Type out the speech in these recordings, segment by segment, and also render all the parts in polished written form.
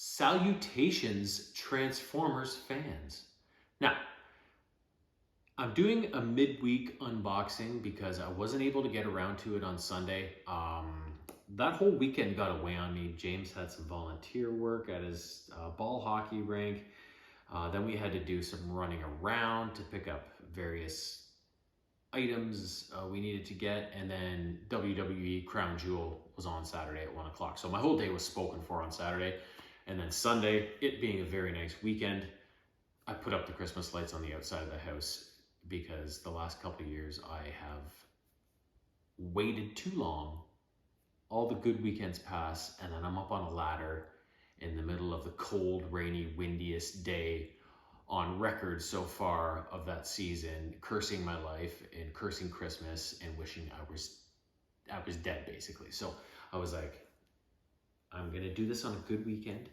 Salutations, Transformers fans. Now, I'm doing a midweek unboxing because I wasn't able to get around to it on Sunday. That whole weekend got away on me. James had some volunteer work at his ball hockey rink. Then we had to do some running around to pick up various items we needed to get. And then WWE Crown Jewel was on Saturday at 1 o'clock. So my whole day was spoken for on Saturday. And then Sunday, it being a very nice weekend, I put up the Christmas lights on the outside of the house because the last couple of years I have waited too long. All the good weekends pass, and then I'm up on a ladder in the middle of the cold, rainy, windiest day on record so far of that season, cursing my life and cursing Christmas and wishing I was dead, basically. So I was like, I'm gonna do this on a good weekend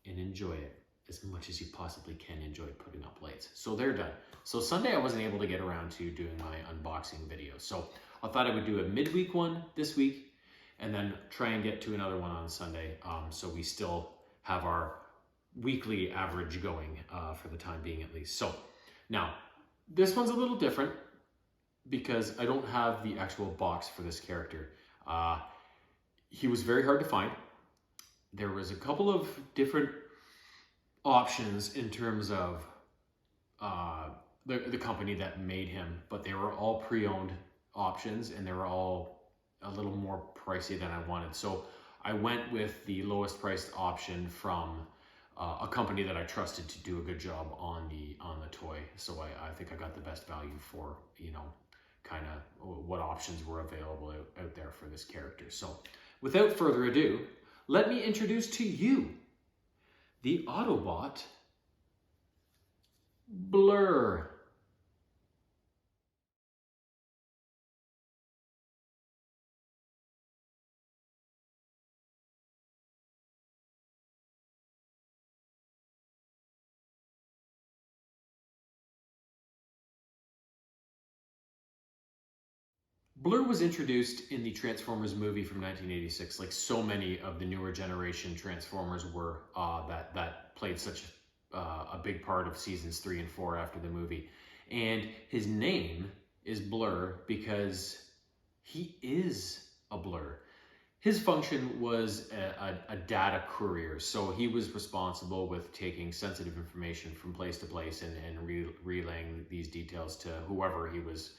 and enjoy it as much as you possibly can enjoy putting up lights. So they're done. So Sunday I wasn't able to get around to doing my unboxing video. So I thought I would do a midweek one this week and then try and get to another one on Sunday. So we still have our weekly average going for the time being at least. So now this one's a little different because I don't have the actual box for this character. He was very hard to find. There was a couple of different options in terms of the company that made him, but they were all pre-owned options and they were all a little more pricey than I wanted. So I went with the lowest priced option from a company that I trusted to do a good job on the toy. So I think I got the best value for, kind of what options were available out there for this character. So without further ado, let me introduce to you the Autobot Blur. Blur was introduced in the Transformers movie from 1986, like so many of the newer generation Transformers were, that played such a big part of seasons 3 and 4 after the movie. And his name is Blur because he is a blur. His function was a data courier, so he was responsible with taking sensitive information from place to place and relaying these details to whoever he was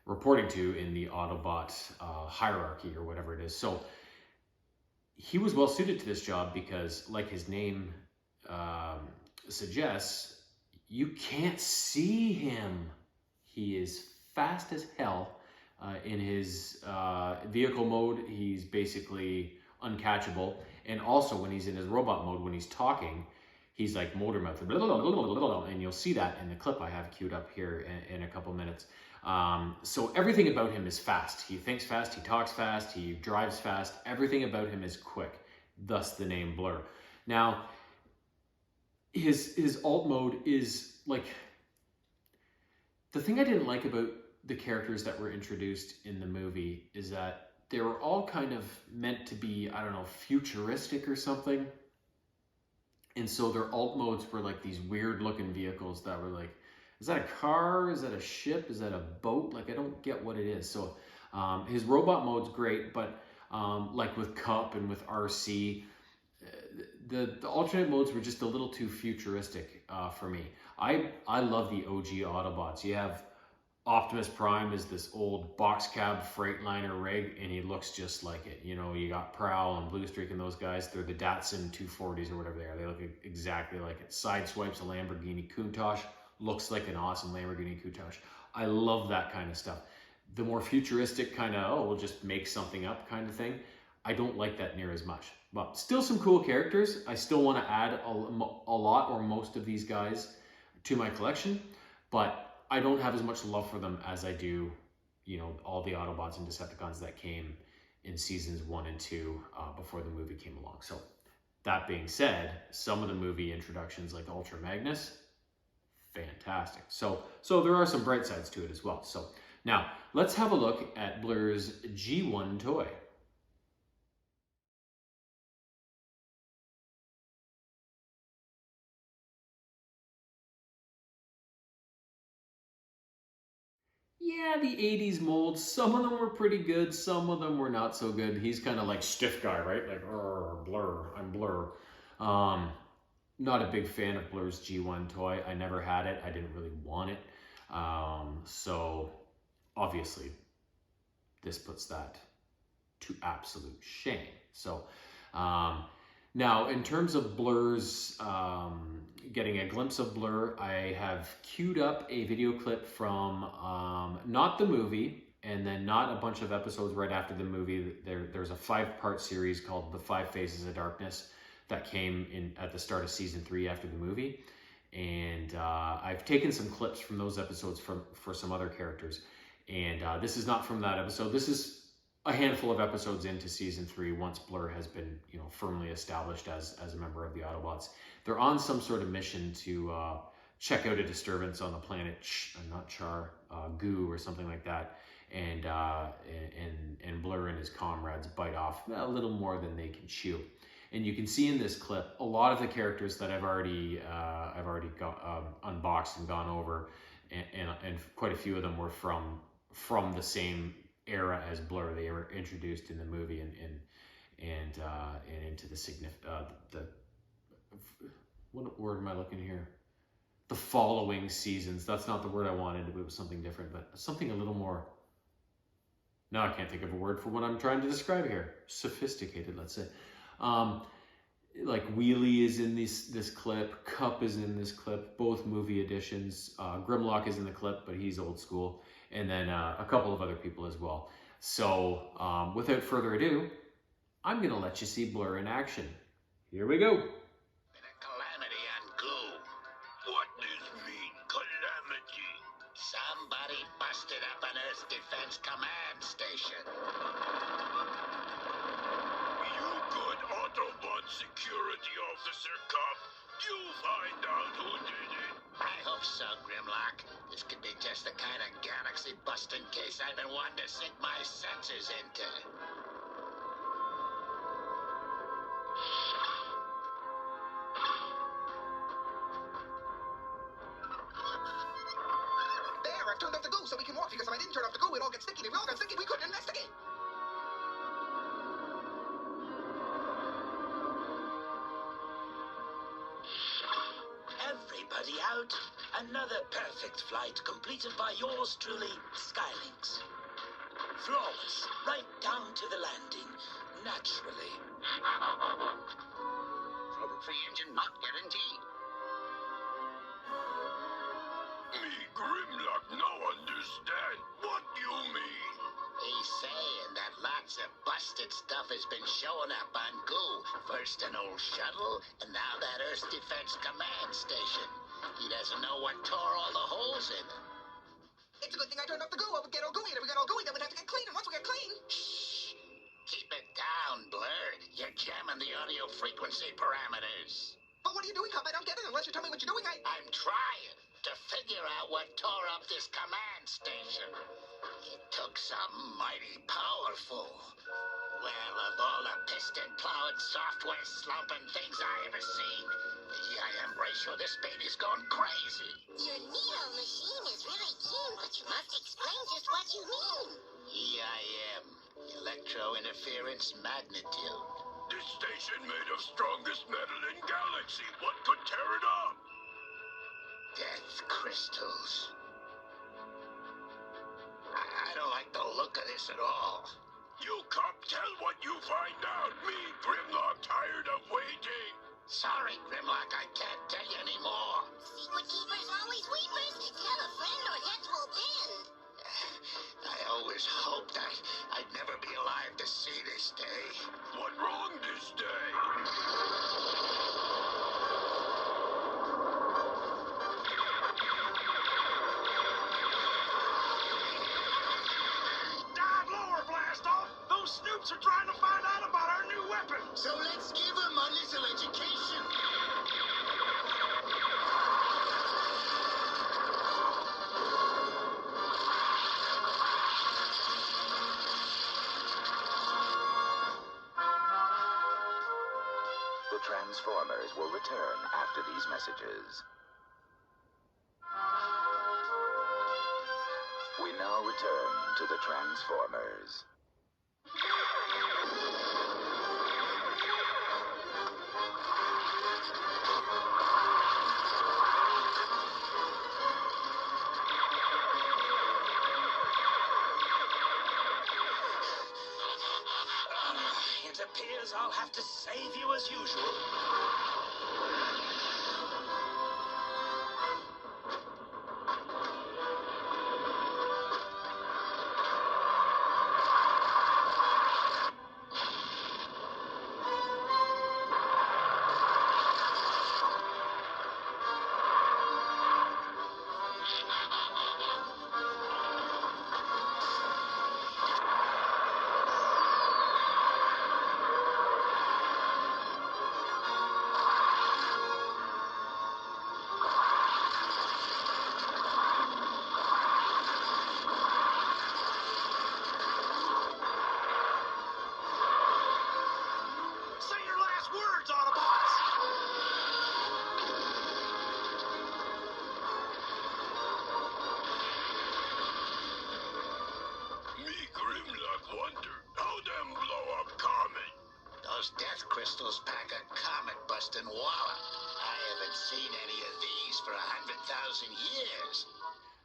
reporting to in the Autobot hierarchy or whatever it is. So he was well suited to this job because, like his name suggests, you can't see him. He is fast as hell. In his vehicle mode, he's basically uncatchable. And also when he's in his robot mode, when he's talking, he's like motor mouth, and you'll see that in the clip I have queued up here in a couple minutes. So everything about him is fast. He thinks fast, he talks fast, he drives fast. Everything about him is quick, thus the name Blur. Now, his alt mode is like, the thing I didn't like about the characters that were introduced in the movie is that they were all kind of meant to be, I don't know, futuristic or something. And so their alt modes were like these weird looking vehicles that were like, is that a car? Is that a ship? Is that a boat? Like, I don't get what it is. So his robot mode's great, but like with Cup and with RC, the alternate modes were just a little too futuristic for me. I love the OG Autobots. You have Optimus Prime is this old box cab Freightliner rig, and he looks just like it. You got Prowl and Blue Streak and those guys. They're the Datsun 240s or whatever they are. They look exactly like it. Sideswipes a Lamborghini Countach. Looks like an awesome Lamborghini Countach. I love that kind of stuff. The more futuristic kind of, we'll just make something up kind of thing, I don't like that near as much. But still some cool characters. I still want to add a lot or most of these guys to my collection, but I don't have as much love for them as I do, all the Autobots and Decepticons that came in seasons 1 and 2 before the movie came along. So that being said, some of the movie introductions like Ultra Magnus, fantastic. So there are some bright sides to it as well. So now let's have a look at Blur's G1 toy. yeah, the 80s molds, some of them were pretty good, some of them were not so good. He's kind of like stiff guy, right? Like, Blur, I'm Blur. Um, Not a big fan of Blur's G1 toy. I never had it. I didn't really want it. So obviously this puts that to absolute shame. So now in terms of Blur's, getting a glimpse of Blur, I have queued up a video clip from not the movie, and then not a bunch of episodes right after the movie. There's a 5-part series called The Five Phases of Darkness that came in at the start of season 3 after the movie. And I've taken some clips from those episodes for some other characters. And this is not from that episode. This is a handful of episodes into season 3, once Blur has been, firmly established as a member of the Autobots. They're on some sort of mission to check out a disturbance on the planet, not Char, Goo or something like that. And Blur and his comrades bite off a little more than they can chew. And you can see in this clip a lot of the characters that I've already unboxed and gone over, and quite a few of them were from the same era as Blur. They were introduced in the movie and into the what word am I looking here? The following seasons. That's not the word I wanted. It was something different, but something a little more. Now I can't think of a word for what I'm trying to describe here. Sophisticated, let's say. Like Wheelie is in this clip, Cup is in this clip, both movie editions. Grimlock is in the clip, but he's old school, and then a couple of other people as well. So without further ado, I'm gonna let you see Blur in action. Here we go. Been a calamity on Goo. What does mean, calamity? Somebody busted up an Earth Defense Command station. You good Autobot security officer, Cop. You find out who did it. I hope so, Grimlock. This could be just the kind of galaxy-busting case I've been wanting to sink my senses into. There, I've turned off the goo so we can walk, because if I didn't turn off the goo, we'd all get sticky. If we all got sticky, we couldn't investigate. Everybody out. Another perfect flight completed by yours truly, Skylinks. Flawless, right down to the landing, naturally. Trouble-free engine not guaranteed. Me, Grimlock, no understand. What you mean? He's saying that lots of busted stuff has been showing up on Goo. First an old shuttle, and now that Earth Defense Command station. He doesn't know what tore all the holes in it. It's a good thing I turned off the goo. I would get all gooey, and if we got all gooey, then we'd have to get clean. And once we get clean... Shh! Keep it down, Blur. You're jamming the audio frequency parameters. But what are you doing, Cop? I don't get it. Unless you tell me what you're doing, I'm trying to figure out what tore up this command station. It took something mighty powerful. Well, of all the piston-plowing, software-slumping things I ever seen, the EIM ratio, this baby's going crazy. Your Neo machine is really keen, but you must explain just what you mean. EIM, electro-interference magnitude. This station made of strongest metal in galaxy. What could tear it up? Death crystals. I don't like the look of this at all. You cop, tell what you find out. Me, Grimlock, tired of waiting. Sorry, Grimlock, I can't tell you anymore. Secret keepers always weepers. Tell a friend or heads will bend. I always hoped I'd never be alive to see this day. What wrong this day? Dive lower, Blastoff! Those snoops are trying to find out about our new weapon! So let's give them a little education. The Transformers will return after these messages. We now now return to the Transformers. It appears I'll have to save you as usual. Say your last words, Autobots! Me Grimlock wonder how them blow up Comet. Those death crystals pack a comet-busting wallop. I haven't seen any of these for 100,000 years.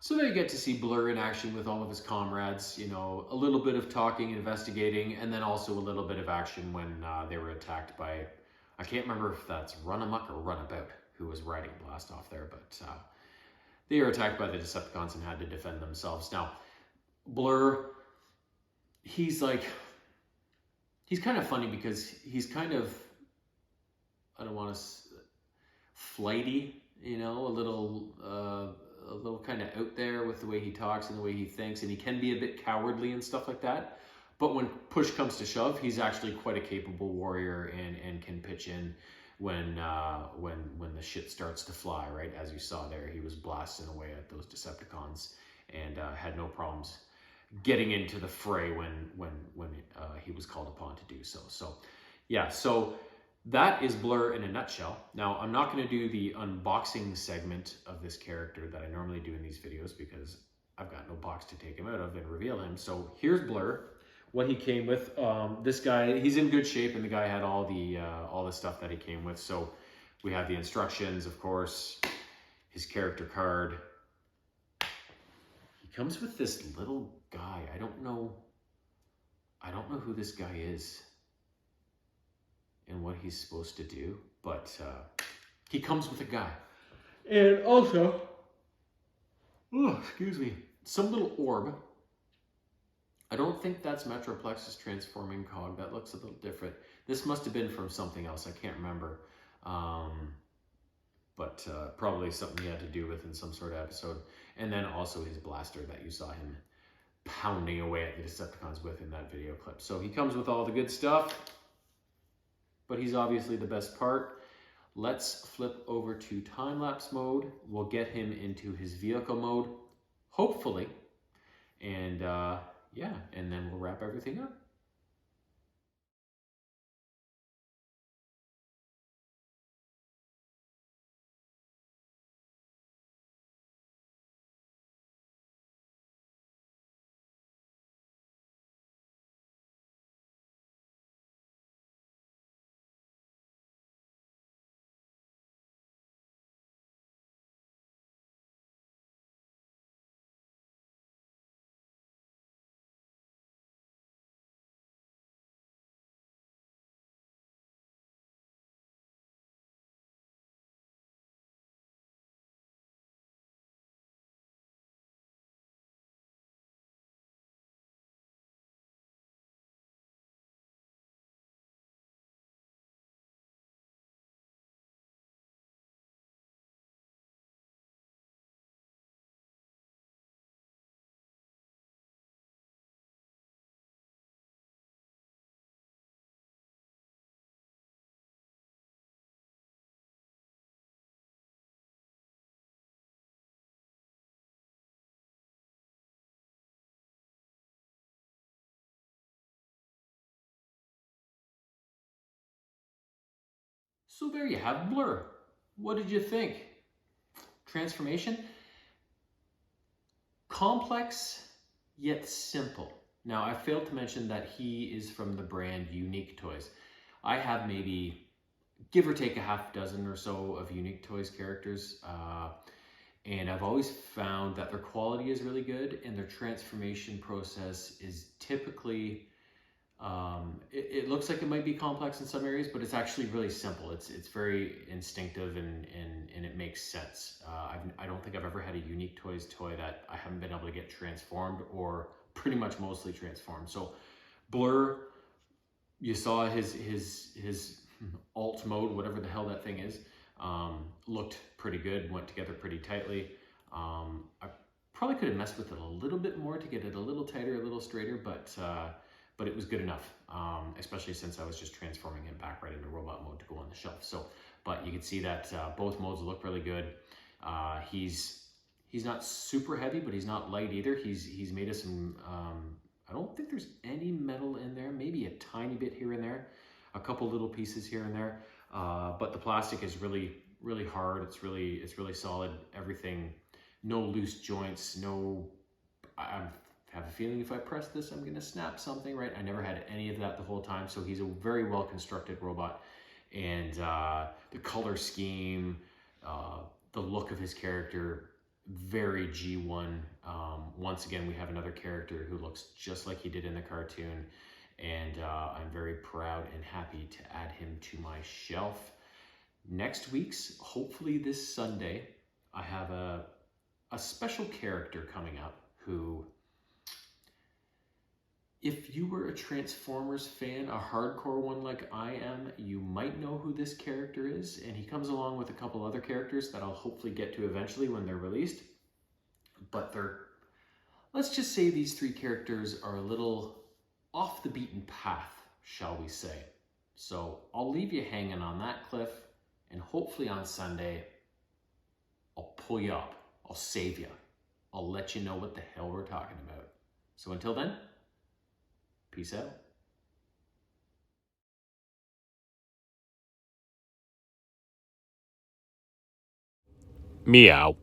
So there you get to see Blur in action with all of his comrades, you know, a little bit of talking, investigating, and then also a little bit of action when they were attacked by, I can't remember if that's Runamuck or Runabout, who was riding Blast off there, but they were attacked by the Decepticons and had to defend themselves. Now, Blur, he's kind of funny because he's kind of, I don't want to, flighty, you know, a little kind of out there with the way he talks and the way he thinks, and he can be a bit cowardly and stuff like that. But when push comes to shove, he's actually quite a capable warrior and can pitch in when the shit starts to fly, right? As you saw there, he was blasting away at those Decepticons and had no problems getting into the fray when he was called upon to do so. So yeah, so that is Blur in a nutshell. Now, I'm not going to do the unboxing segment of this character that I normally do in these videos because I've got no box to take him out of and reveal him. So here's Blur, what he came with. This guy, he's in good shape, and the guy had all the stuff that he came with. So we have the instructions, of course, his character card. He comes with this little guy. I don't know who this guy is and what he's supposed to do, but he comes with a guy. And also, oh, excuse me, some little orb. I don't think that's Metroplex's transforming cog. That looks a little different. This must have been from something else. I can't remember. But probably something he had to do with in some sort of episode. And then also his blaster that you saw him pounding away at the Decepticons with in that video clip. So he comes with all the good stuff, but he's obviously the best part. Let's flip over to time-lapse mode. We'll get him into his vehicle mode, hopefully. And yeah, and then we'll wrap everything up. So there you have Blur. What did you think? Transformation? Complex yet simple. Now, I failed to mention that he is from the brand Unique Toys. I have maybe, give or take, a half dozen or so of Unique Toys characters. And I've always found that their quality is really good and their transformation process is typically, it looks like it might be complex in some areas, but it's actually really simple. It's very instinctive and it makes sense. I don't think I've ever had a Unique Toys toy that I haven't been able to get transformed or pretty much mostly transformed. So Blur, you saw his alt mode, whatever the hell that thing is, looked pretty good, went together pretty tightly. I probably could have messed with it a little bit more to get it a little tighter, a little straighter, but it was good enough, especially since I was just transforming him back right into robot mode to go on the shelf. So, but you can see that both modes look really good. He's not super heavy, but he's not light either. He's made of some, I don't think there's any metal in there, maybe a tiny bit here and there, a couple little pieces here and there. But the plastic is really, really hard. It's really solid. Everything, no loose joints, no, I have a feeling if I press this, I'm gonna snap something, right? I never had any of that the whole time. So he's a very well constructed robot. And the color scheme, the look of his character, very G1. Once again, we have another character who looks just like he did in the cartoon. And I'm very proud and happy to add him to my shelf. Next week's, hopefully this Sunday, I have a special character coming up who, if you were a Transformers fan, a hardcore one like I am, you might know who this character is. And he comes along with a couple other characters that I'll hopefully get to eventually when they're released. But let's just say these three characters are a little off the beaten path, shall we say. So I'll leave you hanging on that cliff, and hopefully on Sunday, I'll pull you up, I'll save you, I'll let you know what the hell we're talking about. So until then, peace out. Meow.